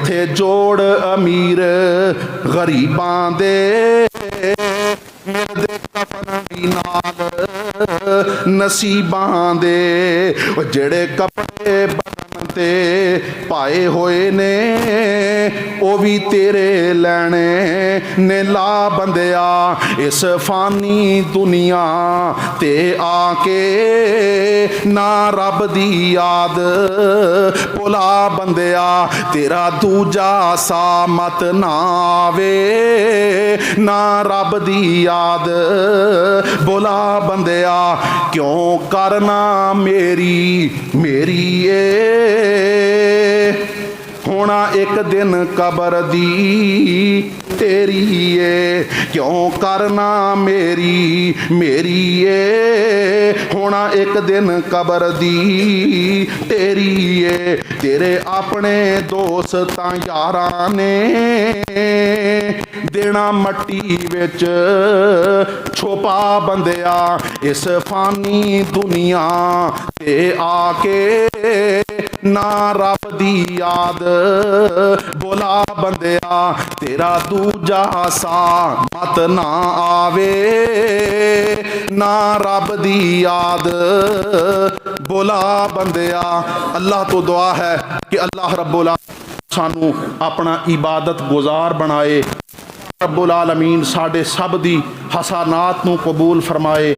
थे जोड़ अमीर गरीबां दे मिलदे कफन भी नाल नसीबां दे जेड़े कपड़े बदन ते पाए होए ने ओ भी तेरे लैने ने ला बंदिया इस फानी दुनिया ते आके ना रब दी याद भुला बंदिया तेरा दूजा सा मत ना आवे ना रब दी याद भुला बंदिया क्यों करना मेरी मेरी होना एक दिन कबर दी तेरी क्यों करना मेरी मेरी होना एक दिन कबर दी तेरी तेरे अपने दोस्तां यारां ने देना मट्टी विच छुपा बंदिया इस फानी दुनिया ते आके ना रब दी याद भुला बंदिया तेरा दूजा सा मत ना आवे ना रब दी याद भुला बंदिया। अल्लाह तो दुआ है कि अल्लाह रब्बुल आलमीन सानू अपना इबादत गुजार बनाए। रब्बुल आलमीन साडे सब दी हसनात नू कबूल फरमाए।